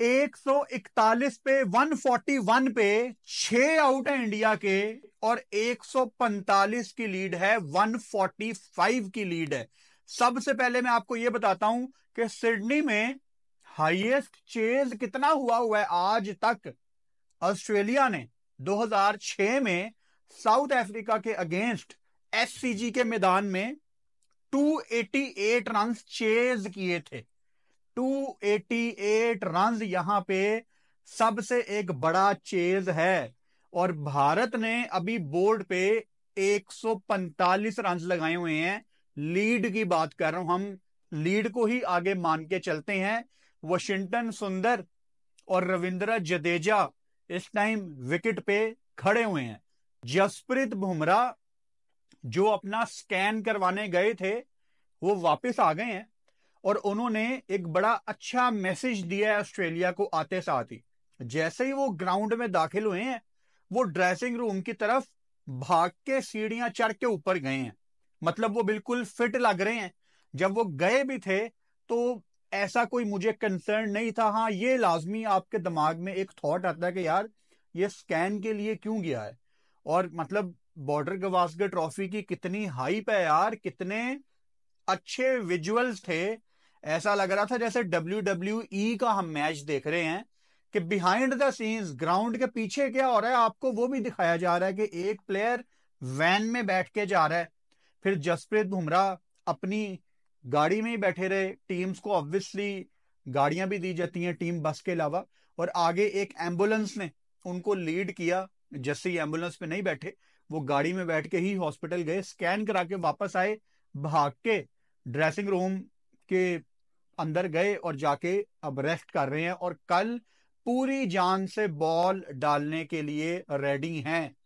141 पे 141 पे 6 आउट है इंडिया के, और 145 की लीड है, 145 की लीड है। सबसे पहले मैं आपको यह बताता हूं कि सिडनी में हाईएस्ट चेज कितना हुआ है आज तक। ऑस्ट्रेलिया ने 2006 में साउथ अफ्रीका के अगेंस्ट एससीजी के मैदान में 288 रन चेज किए थे। 288 रन यहां पे सबसे एक बड़ा चेज है। और भारत ने अभी बोर्ड पे 145 रन लगाए हुए हैं। लीड की बात कर रहा हूं, हम लीड को ही आगे मान के चलते हैं। वशिंगटन सुंदर और रविंद्र जडेजा इस टाइम विकेट पे खड़े हुए हैं। जसप्रीत बुमराह जो अपना स्कैन करवाने गए थे वो वापस आ गए हैं, और उन्होंने एक बड़ा अच्छा मैसेज दिया है ऑस्ट्रेलिया को आते साथ ही। जैसे ही वो ग्राउंड में दाखिल हुए हैं, वो ड्रेसिंग रूम की तरफ भाग के सीढ़ियां चढ़ के ऊपर गए हैं। मतलब वो बिल्कुल फिट लग रहे हैं। जब वो गए भी थे तो ऐसा कोई मुझे कंसर्न नहीं था। हाँ, ये लाजमी आपके दिमाग में एक थॉट आता है कि यार ये स्कैन के लिए क्यों गया है। और मतलब बॉर्डर गवास्कर ट्रॉफी की कितनी हाइप है यार, कितने अच्छे विजुअल्स थे। ऐसा लग रहा था जैसे WWE का हम मैच देख रहे हैं, कि बिहाइंड द सीन्स ग्राउंड के पीछे क्या हो रहा है आपको वो भी दिखाया जा रहा है, कि एक प्लेयर वैन में बैठ के जा रहा है। फिर जसप्रीत बुमराह अपनी गाड़ी में ही बैठे रहे। टीम्स को ऑब्वियसली गाड़ियां भी दी जाती हैं टीम बस के अलावा, और आगे एक एम्बुलेंस ने उनको लीड किया। जैसे ही एम्बुलेंस पे नहीं बैठे, वो गाड़ी में बैठ के ही हॉस्पिटल गए, स्कैन करा के वापस आए, भाग के ड्रेसिंग रूम के अंदर गए और जाके अब रेस्ट कर रहे हैं, और कल पूरी जान से बॉल डालने के लिए रेडी हैं।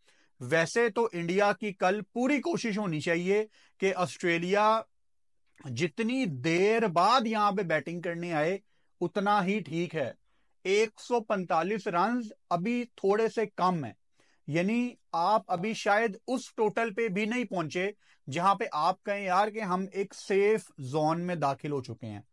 वैसे तो इंडिया की कल पूरी कोशिश होनी चाहिए कि ऑस्ट्रेलिया जितनी देर बाद यहां पे बैटिंग करने आए उतना ही ठीक है। 145 रन अभी थोड़े से कम है, यानी आप अभी शायद उस टोटल पे भी नहीं पहुंचे जहां पे आप कहें यार कि हम एक सेफ जोन में दाखिल हो चुके हैं।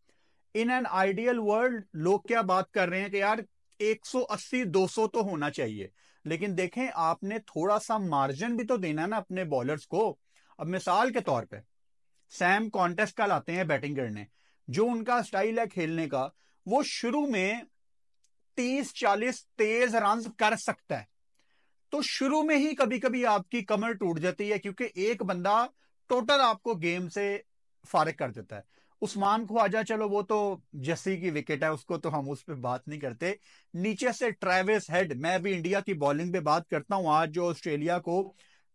इन एन आइडियल वर्ल्ड लोग क्या बात कर रहे हैं कि यार 180 200 तो होना चाहिए, लेकिन देखें आपने थोड़ा सा मार्जिन भी तो देना ना अपने बॉलर्स को। अब मिसाल के तौर पे सैम कॉन्टेस्ट का लाते हैं बैटिंग करने, जो उनका स्टाइल है खेलने का, वो शुरू में 30-40 तेज रन कर सकता है। तो शुरू में ही कभी कभी आपकी कमर टूट जाती है, क्योंकि एक बंदा टोटल आपको गेम से फारिग कर देता है। उस्मान ख्वाजा, चलो वो तो जस्सी की विकेट है, उसको तो हम उस पर बात नहीं करते। नीचे से ट्रेविस हेड, मैं अभी इंडिया की बॉलिंग पे बात करता हूं। आज जो ऑस्ट्रेलिया को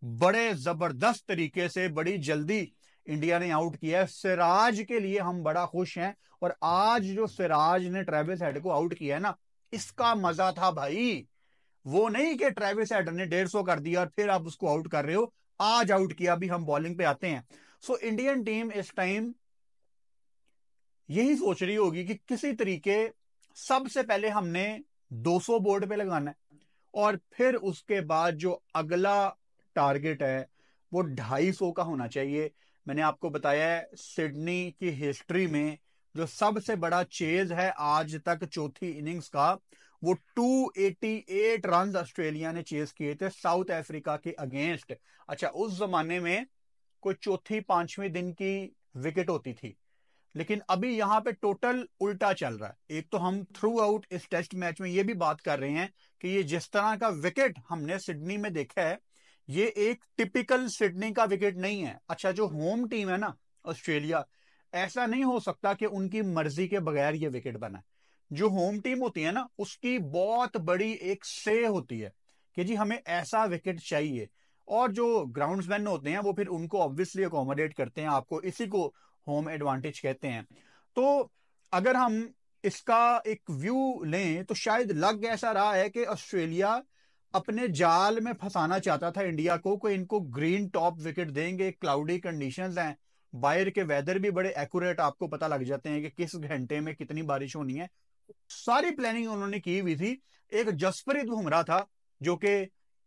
बड़े जबरदस्त तरीके से बड़ी जल्दी इंडिया ने आउट किया है, सिराज के लिए हम बड़ा खुश हैं। और आज जो सिराज ने ट्रेविस हेड को आउट किया है ना, इसका मजा था भाई। वो नहीं कि ट्रेविस हेड ने 150 कर दिया और फिर आप उसको आउट कर रहे हो। आज आउट किया। अभी हम बॉलिंग पे आते हैं। सो इंडियन टीम इस टाइम यही सोच रही होगी कि किसी तरीके सबसे पहले हमने 200 बोर्ड पे लगाना है, और फिर उसके बाद जो अगला टारगेट है वो 250 का होना चाहिए। मैंने आपको बताया है सिडनी की हिस्ट्री में जो सबसे बड़ा चेज है आज तक चौथी इनिंग्स का, वो 288 रन ऑस्ट्रेलिया ने चेज किए थे साउथ अफ्रीका के अगेंस्ट। अच्छा, उस जमाने में कोई चौथी पांचवें दिन की विकेट होती थी, लेकिन अभी यहां पे टोटल उल्टा चल रहा है। एक तो हम थ्रू आउट इस टेस्ट मैच में ये भी बात कर रहे हैं कि ये जिस तरह का विकेट हमने सिडनी में देखा है, ये एक टिपिकल सिडनी का विकेट नहीं है। अच्छा, जो होम टीम है ना ऑस्ट्रेलिया, ऐसा नहीं हो सकता कि उनकी मर्जी के बगैर ये विकेट बना है। जो होम टीम होती है ना, उसकी बहुत बड़ी एक से होती है कि जी हमें ऐसा विकेट चाहिए, और जो ग्राउंड्समैन होते हैं वो फिर उनको ऑब्वियसली अकोमोडेट करते हैं। आपको इसी को होम एडवांटेज कहते हैं। तो अगर हम इसका एक व्यू लें तो शायद लग ऐसा रहा है कि ऑस्ट्रेलिया अपने जाल में फंसाना चाहता था इंडिया को, कि इनको ग्रीन टॉप विकेट देंगे, क्लाउडी कंडीशंस हैं, बाहर के वेदर भी बड़े एक्यूरेट आपको पता लग जाते हैं कि किस घंटे में कितनी बारिश होनी है। सारी प्लानिंग उन्होंने की हुई थी। एक जसप्रीत बुमराह था जो कि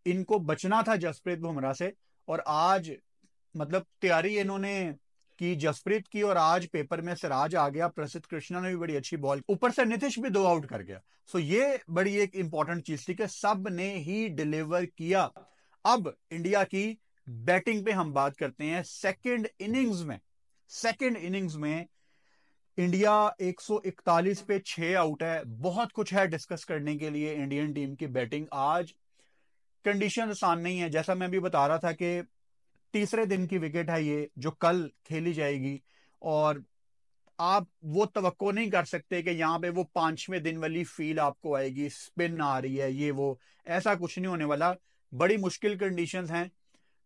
इनको बचना था जसप्रीत बुमराह से, और आज मतलब तैयारी इन्होंने की, जसप्रीत की, और आज पेपर में सिराज आ गया, प्रसिद्ध कृष्णा ने भी बड़ी अच्छी बॉल, ऊपर से नीतीश भी 2 आउट कर गया। सो ये बड़ी एक इंपॉर्टेंट चीज थी कि सब ने ही डिलीवर किया। अब इंडिया की बैटिंग पे हम बात करते हैं। सेकेंड इनिंग्स में इंडिया 141 पे 6 आउट है। बहुत कुछ है डिस्कस करने के लिए इंडियन टीम की बैटिंग। आज कंडीशन आसान नहीं है, जैसा मैं भी बता रहा था कि तीसरे दिन की विकेट है ये जो कल खेली जाएगी, और आप वो तवक्को नहीं कर सकते कि यहां पे वो 5वें दिन वाली फील आपको आएगी, स्पिन आ रही है, ये वो, ऐसा कुछ नहीं होने वाला। बड़ी मुश्किल कंडीशंस हैं।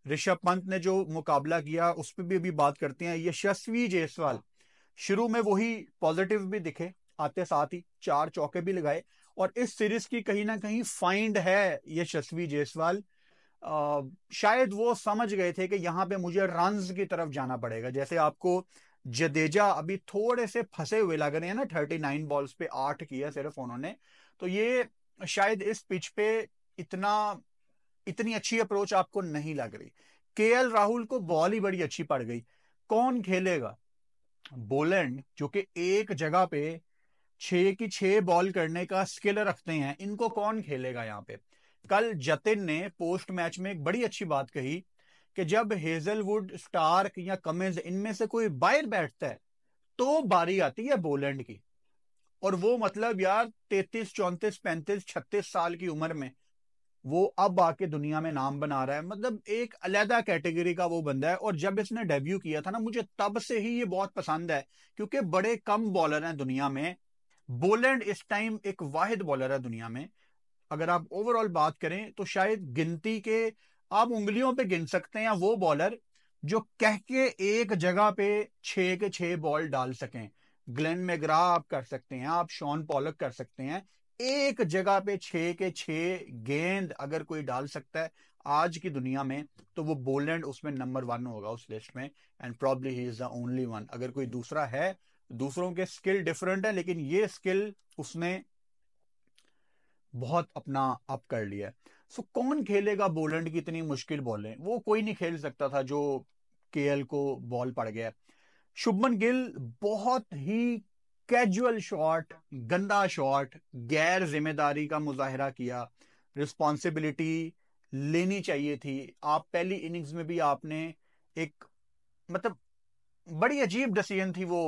ऋषभ पंत ने जो मुकाबला किया उस पर भी अभी बात करते हैं। यशस्वी जायसवाल, शुरू में वही पॉजिटिव भी दिखे, आते साथ ही 4 चौके भी लगाए, और इस सीरीज की कहीं ना कहीं फाइंड है यशस्वी जायसवाल। शायद वो समझ गए थे कि यहां पे मुझे रन्स की तरफ जाना पड़ेगा। जैसे आपको जडेजा अभी थोड़े से फंसे हुए लग रहे हैं ना, 39 बॉल्स पे 8 किया सिर्फ उन्होंने, तो ये शायद इस पिच पे इतनी अच्छी अप्रोच आपको नहीं लग रही। केएल राहुल को बॉल ही बड़ी अच्छी पड़ गई। कौन खेलेगा? बोलैंड जो कि एक जगह पे 6 की 6 बॉल करने का स्किल रखते हैं, इनको कौन खेलेगा यहां पे? कल जतिन ने पोस्ट मैच में एक बड़ी अच्छी बात कही कि जब हेजलवुड, स्टार्क या कमिंस इनमें से कोई बाहर बैठता है तो बारी आती है बोलैंड की। और वो मतलब यार 33, 34, 35, 36 साल की उम्र में वो अब आके दुनिया में नाम बना रहा है। मतलब एक अलग कैटेगरी का वो बंदा है। और जब इसने डेब्यू किया था ना, मुझे तब से ही ये बहुत पसंद है, क्योंकि बड़े कम बॉलर हैं दुनिया में। बोलैंड इस टाइम एक वाहिद बॉलर है दुनिया में। अगर आप ओवरऑल बात करें तो शायद गिनती के आप उंगलियों पे गिन सकते हैं वो बॉलर जो कह के एक जगह पे 6 के 6 बॉल डाल सकें। ग्लेन मैग्रा आप कर सकते हैं, आप शॉन पॉलक कर सकते हैं। एक जगह पे 6 के 6 गेंद अगर कोई डाल सकता है आज की दुनिया में, तो वो बोलैंड उसमें नंबर 1 होगा उस लिस्ट में। And probably he is the only one. अगर कोई दूसरा है, दूसरों के स्किल डिफरेंट है, लेकिन ये स्किल उसने बहुत अपना अप कर लिया है। सो कौन खेलेगा बोलैंड की इतनी मुश्किल बॉलें? वो कोई नहीं खेल सकता था जो केएल को बॉल पड़ गया। शुभमन गिल बहुत ही कैजुअल शॉट, गंदा शॉट, गैर जिम्मेदारी का मुजाहिरा किया। रिस्पॉन्सिबिलिटी लेनी चाहिए थी। आप पहली इनिंग्स में भी आपने एक, मतलब बड़ी अजीब डिसीजन थी वो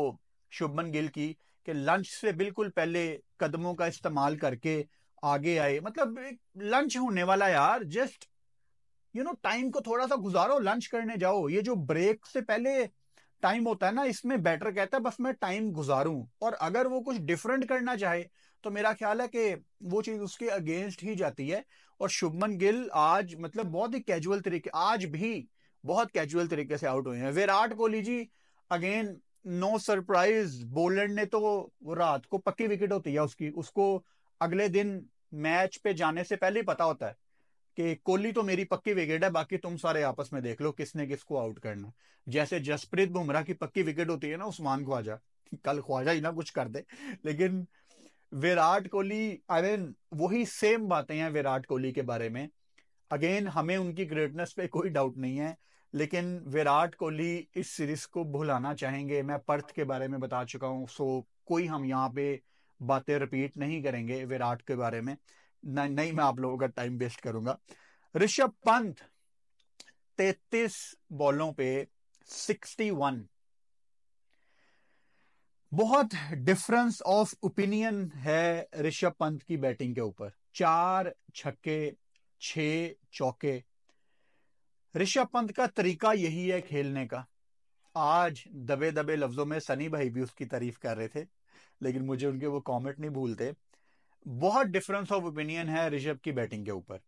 शुभमन गिल की, कि लंच से बिल्कुल पहले कदमों का इस्तेमाल करके आगे आए। मतलब लंच होने वाला यार, जस्ट टाइम को थोड़ा सा गुजारो, लंच करने जाओ। ये जो ब्रेक से पहले टाइम होता है ना, इसमें बैटर कहता है बस मैं टाइम गुजारूं, और अगर वो कुछ डिफरेंट करना चाहे तो मेरा ख्याल है कि वो चीज उसके अगेंस्ट ही जाती है। और शुभमन गिल आज मतलब बहुत ही कैजुअल तरीके, आज भी बहुत कैजुअल तरीके से आउट हुए हैं। Virat Kohli ji again no surprise. Boland ने तो वो रात को पक्की विकेट होती है उसकी, उसको अगले दिन मैच पे जाने से पहले ही पता होता है कि कोहली तो मेरी पक्की विकेट है, बाकी तुम सारे आपस में देख लो किसने किसको आउट करना। जैसे जसप्रीत बुमराह की पक्की विकेट होती है ना उस्मान ख्वाजा, कल ख्वाजा ही ना कुछ कर दे। लेकिन विराट कोहली, आई मीन वही सेम बातें हैं विराट कोहली के बारे में। अगेन हमें उनकी ग्रेटनेस पे कोई डाउट नहीं है, लेकिन विराट कोहली इस सीरीज को भुलाना चाहेंगे। मैं पर्थ के बारे में बता चुका हूं, सो कोई हम यहाँ पे बातें रिपीट नहीं करेंगे विराट के बारे में। नहीं, मैं आप लोगों का टाइम वेस्ट करूंगा। ऋषभ पंत 33 बॉलों पे 61। बहुत डिफरेंस ऑफ ओपिनियन है ऋषभ पंत की बैटिंग के ऊपर। 4 छक्के, 6 चौके। ऋषभ पंत का तरीका यही है खेलने का। आज दबे दबे लफ्जों में सनी भाई भी उसकी तारीफ कर रहे थे, लेकिन मुझे उनके वो कमेंट नहीं भूलते। बहुत डिफरेंस ऑफ ओपिनियन है ऋषभ की बैटिंग के ऊपर।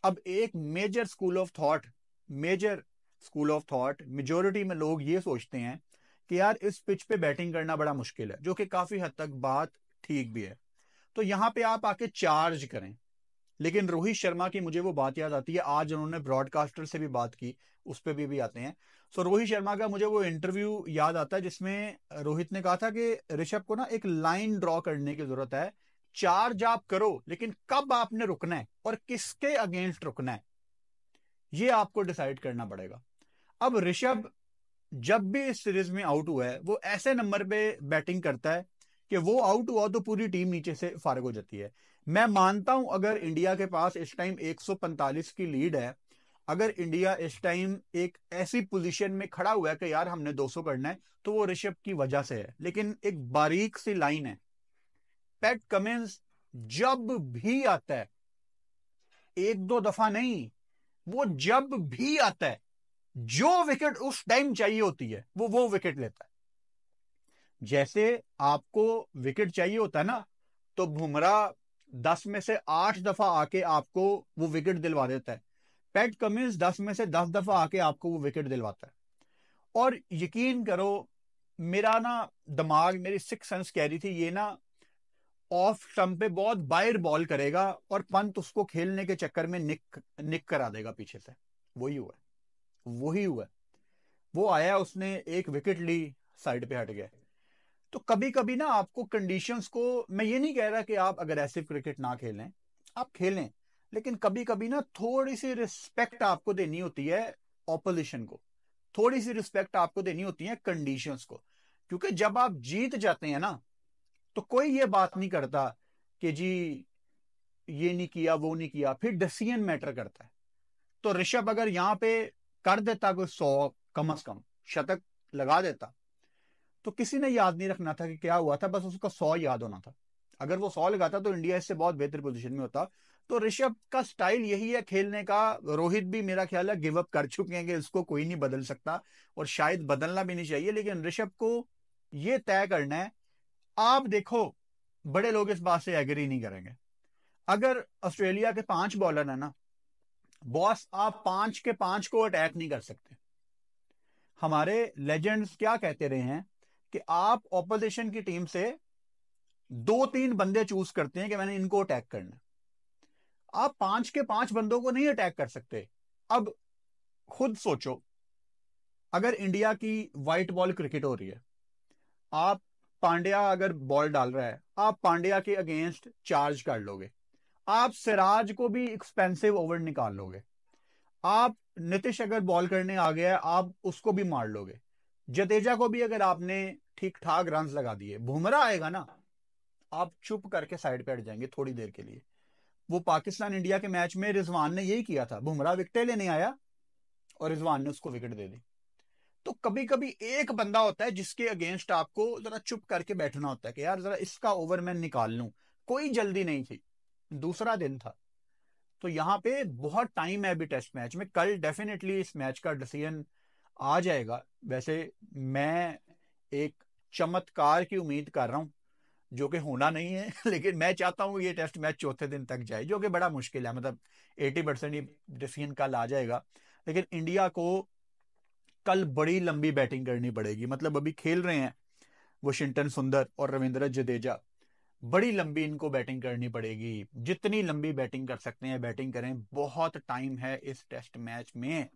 अब एक major school of thought majority में लोग ये सोचते हैं कि यार इस पिच पे बैटिंग करना बड़ा मुश्किल है, जो कि काफी हद तक बात ठीक भी है। तो यहां पे आप आके चार्ज करें। लेकिन रोहित शर्मा की मुझे वो बात याद आती है, आज उन्होंने ब्रॉडकास्टर से भी बात की, उस पर भी आते हैं। सो रोहित शर्मा का मुझे वो इंटरव्यू याद आता है जिसमें रोहित ने कहा था कि ऋषभ को ना एक लाइन ड्रॉ करने की जरूरत है। चार्ज आप करो, लेकिन कब आपने रुकना है और किसके अगेंस्ट रुकना है, ये आपको डिसाइड करना पड़ेगा। अब ऋषभ जब भी इस सीरीज में आउट हुआ है वो ऐसे नंबर पे बैटिंग करता है कि वो आउट हुआ तो पूरी टीम नीचे से फारग हो जाती है। मैं मानता हूं अगर इंडिया के पास इस टाइम 145 की लीड है, अगर इंडिया इस टाइम एक ऐसी पोजीशन में खड़ा हुआ है कि यार हमने 200 करना है, तो वो ऋषभ की वजह से है। लेकिन एक बारीक सी लाइन है, पैट कमिंस जब भी आता है, एक दो दफा नहीं, वो जब भी आता है, जो विकेट उस टाइम चाहिए होती है वो विकेट लेता है। जैसे आपको विकेट चाहिए होता है ना, तो बुमराह 10 में से 8 दफा आके आपको वो विकेट दिलवा देता है। पैट कमिंस 10 में से 10 दफा आके आपको वो विकेट दिलवाता है। और यकीन करो, मेरा ना दिमाग, मेरी सिक्स सेंस कह रही थी ये ना ऑफ स्टंप पे बहुत बाहर बॉल करेगा और पंत उसको खेलने के चक्कर में निक निक करा देगा पीछे से। वही हुआ, वही हुआ। वो आया, उसने एक विकेट ली, साइड पे हट गया। तो कभी कभी ना आपको कंडीशंस को, मैं ये नहीं कह रहा कि आप अग्रेसिव क्रिकेट ना खेलें, आप खेलें, लेकिन कभी कभी ना थोड़ी सी रिस्पेक्ट आपको देनी होती है ऑपोजिशन को, थोड़ी सी रिस्पेक्ट आपको देनी होती है कंडीशंस को। क्योंकि जब आप जीत जाते हैं ना, तो कोई ये बात नहीं करता कि जी ये नहीं किया वो नहीं किया, फिर डिसीजन मैटर करता है। तो ऋषभ अगर यहां पे कर देता कोई 100, कम से कम शतक लगा देता, तो किसी ने याद नहीं रखना था कि क्या हुआ था, बस उसका 100 याद होना था। अगर वो 100 लगाता तो इंडिया इससे बहुत बेहतर पोजीशन में होता। तो ऋषभ का स्टाइल यही है खेलने का। रोहित भी मेरा ख्याल है गिव अप कर चुके हैं कि इसको कोई नहीं बदल सकता, और शायद बदलना भी नहीं चाहिए। लेकिन ऋषभ को ये तय करना है। आप देखो, बड़े लोग इस बात से एग्री नहीं करेंगे, अगर ऑस्ट्रेलिया के 5 बॉलर है ना बॉस, आप 5 के 5 को अटैक नहीं कर सकते। हमारे लेजेंड्स क्या कहते रहे हैं कि आप ऑपोजिशन की टीम से 2-3 बंदे चूज करते हैं कि मैंने इनको अटैक करना। आप 5 के 5 बंदों को नहीं अटैक कर सकते। अब खुद सोचो, अगर इंडिया की व्हाइट बॉल क्रिकेट हो रही है, आप पांड्या अगर बॉल डाल रहा है, आप पांड्या के अगेंस्ट चार्ज कर लोगे, आप सिराज को भी एक्सपेंसिव ओवर निकाल लोगे, आप नीतीश अगर बॉल करने आ गया आप उसको भी मार लोगे, जडेजा को भी अगर आपने ठीक ठाक रन लगा दिए, बुमराह आएगा ना, आप चुप करके साइड पे हट जाएंगे थोड़ी देर के लिए। वो पाकिस्तान इंडिया के मैच में रिजवान ने यही किया था, बुमराह विकेट लेने आया और रिजवान ने उसको विकेट दे दी। तो कभी कभी एक बंदा होता है जिसके अगेंस्ट आपको जरा चुप करके बैठना होता है कि यार जरा इसका ओवर मैं निकाल लूं। कोई जल्दी नहीं थी, दूसरा दिन था। तो यहाँ पे बहुत टाइम है अभी टेस्ट मैच में, कल डेफिनेटली इस मैच का डिसीजन आ जाएगा। वैसे मैं एक चमत्कार की उम्मीद कर रहा हूं, जो कि होना नहीं है लेकिन मैं चाहता हूं ये टेस्ट मैच चौथे दिन तक जाए, जो कि बड़ा मुश्किल है। मतलब 80% ये डिसीजन कल आ जाएगा। लेकिन इंडिया को कल बड़ी लंबी बैटिंग करनी पड़ेगी। मतलब अभी खेल रहे हैं वशिंगटन सुंदर और रविंद्र जडेजा, बड़ी लंबी इनको बैटिंग करनी पड़ेगी। जितनी लंबी बैटिंग कर सकते हैं बैटिंग करें, बहुत टाइम है इस टेस्ट मैच में।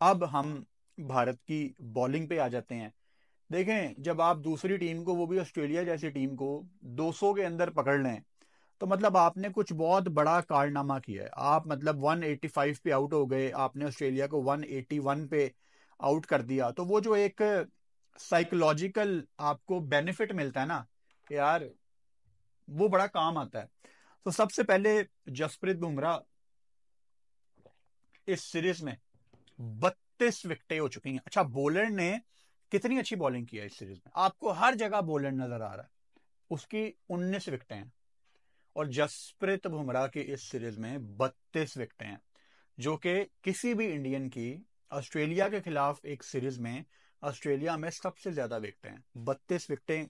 अब हम भारत की बॉलिंग पे आ जाते हैं। देखें, जब आप दूसरी टीम को, वो भी ऑस्ट्रेलिया जैसी टीम को 200 के अंदर पकड़ लें, तो मतलब आपने कुछ बहुत बड़ा कारनामा किया है। आप मतलब 185 पे आउट हो गए, आपने ऑस्ट्रेलिया को 181 पे आउट कर दिया। तो वो जो एक साइकोलॉजिकल आपको बेनिफिट मिलता है ना यार, वो बड़ा काम आता है। तो सबसे पहले जसप्रीत बुमराह इस सीरीज में 32 विकेटें हो चुकी हैं। अच्छा, बॉलर ने कितनी अच्छी बॉलिंग की है इस सीरीज में, आपको हर जगह बॉलर नजर आ रहा है। उसकी 19 विकेटें हैं, और जसप्रीत बुमराह की इस सीरीज में 32 विकेटें हैं, जो कि किसी भी इंडियन की ऑस्ट्रेलिया के खिलाफ एक सीरीज में, ऑस्ट्रेलिया में सबसे ज्यादा विकेटें हैं 32 विकेटें।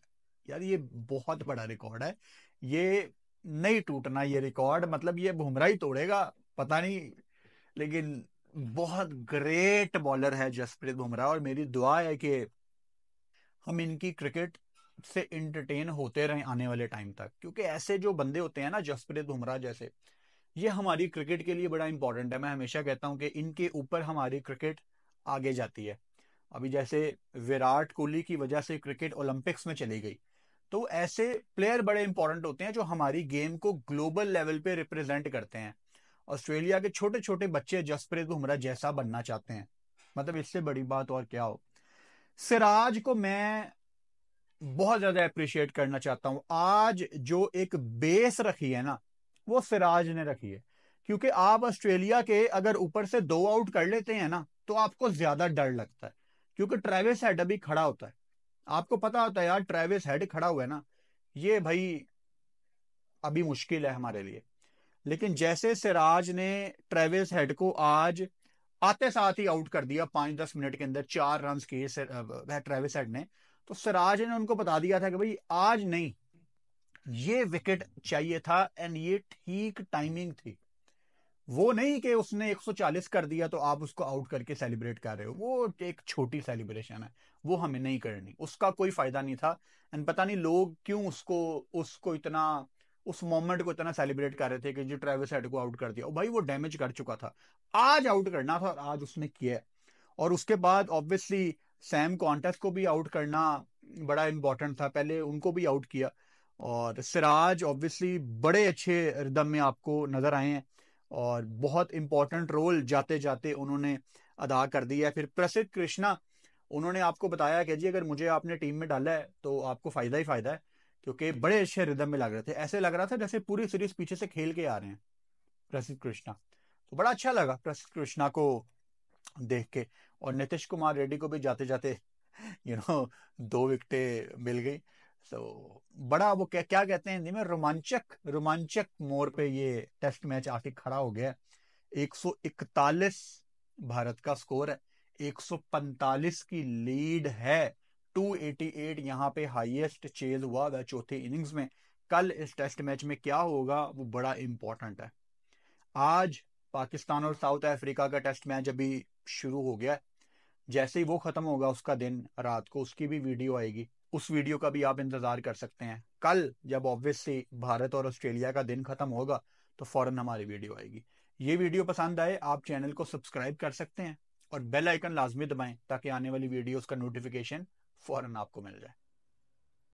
यार ये बहुत बड़ा रिकॉर्ड है, ये नहीं टूटना ये रिकॉर्ड, मतलब ये बुमराह ही तोड़ेगा, पता नहीं। लेकिन बहुत ग्रेट बॉलर है जसप्रीत बुमराह, और मेरी दुआ है कि हम इनकी क्रिकेट से इंटरटेन होते रहें आने वाले टाइम तक। क्योंकि ऐसे जो बंदे होते हैं ना, जसप्रीत बुमराह जैसे, ये हमारी क्रिकेट के लिए बड़ा इंपॉर्टेंट है। मैं हमेशा कहता हूं कि इनके ऊपर हमारी क्रिकेट आगे जाती है। अभी जैसे विराट कोहली की वजह से क्रिकेट ओलंपिक्स में चली गई, तो ऐसे प्लेयर बड़े इंपॉर्टेंट होते हैं जो हमारी गेम को ग्लोबल लेवल पे रिप्रेजेंट करते हैं। ऑस्ट्रेलिया के छोटे छोटे बच्चे जसप्रीत बुमराह जैसा बनना चाहते हैं, मतलब इससे बड़ी बात और क्या हो। सिराज को मैं बहुत ज्यादा अप्रिशिएट करना चाहता हूं। आज जो एक बेस रखी है ना, वो सिराज ने रखी है। क्योंकि आप ऑस्ट्रेलिया के अगर ऊपर से 2 आउट कर लेते हैं ना, तो आपको ज्यादा डर लगता है, क्योंकि ट्रेविस हेड अभी खड़ा होता है। आपको पता होता है यार, ट्रेविस हेड खड़ा हुआ है ना, ये भाई अभी मुश्किल है हमारे लिए। लेकिन जैसे सिराज ने ट्रेविस हेड को आज आते साथ ही आउट कर दिया, 5-10 मिनट के अंदर 4 रन किए ट्रेविस हेड ने, तो सिराज ने उनको बता दिया था कि भाई आज नहीं, ये विकेट चाहिए था, एंड ये ठीक टाइमिंग थी। वो नहीं कि उसने 140 कर दिया तो आप उसको आउट करके सेलिब्रेट कर रहे हो, वो एक छोटी सेलिब्रेशन है, वो हमें नहीं करनी, उसका कोई फायदा नहीं था। एंड पता नहीं लोग क्यों उसको उसको इतना उस मोमेंट को इतना सेलिब्रेट कर रहे थे कि जो ट्रेविस हेड को आउट कर दिया, और भाई वो डैमेज कर चुका था, आज आउट करना था और आज उसने किया है। और उसके बाद ऑब्वियसली सैम कॉन्टेस्ट को भी आउट करना बड़ा इंपॉर्टेंट था, पहले उनको भी आउट किया। और सिराज ऑब्वियसली बड़े अच्छे रिदम में आपको नजर आए हैं, और बहुत इंपॉर्टेंट रोल जाते जाते उन्होंने अदा कर दिया है। फिर प्रसिद्ध कृष्णा, उन्होंने आपको बताया कि जी अगर मुझे आपने टीम में डाला है तो आपको फायदा ही फायदा है, क्योंकि बड़े अच्छे रिदम में लग रहे थे, ऐसे लग रहा था जैसे पूरी सीरीज पीछे से खेल के आ रहे हैं प्रसिद्ध कृष्णा। तो बड़ा अच्छा लगा प्रसिद्ध कृष्णा को देख के। और नीतीश कुमार रेड्डी को भी जाते जाते 2 विकेटें मिल गई। तो बड़ा वो क्या क्या कहते हैं हिंदी में, रोमांचक रोमांचक मोड़ पे ये टेस्ट मैच आके खड़ा हो गया। 141 भारत का स्कोर है, 145 की लीड है, 288 यहाँ पे हाईएस्ट चेज हुआ है चौथे इनिंग्स में। कल इस टेस्ट मैच में क्या होगा वो बड़ा इंपॉर्टेंट है। आज पाकिस्तान और साउथ अफ्रीका का टेस्ट मैच अभी शुरू हो गया है। जैसे ही वो खत्म होगा उसका दिन रात को उसकी भी वीडियो आएगी, उस वीडियो का भी आप इंतजार कर सकते हैं। कल जब ऑब्वियसली भारत और ऑस्ट्रेलिया का दिन खत्म होगा तो फौरन हमारी वीडियो आएगी। ये वीडियो पसंद आए आप चैनल को सब्सक्राइब कर सकते हैं और बेल आइकन लाजमी दबाएं ताकि आने वाली वीडियोस का नोटिफिकेशन फौरन आपको मिल जाए।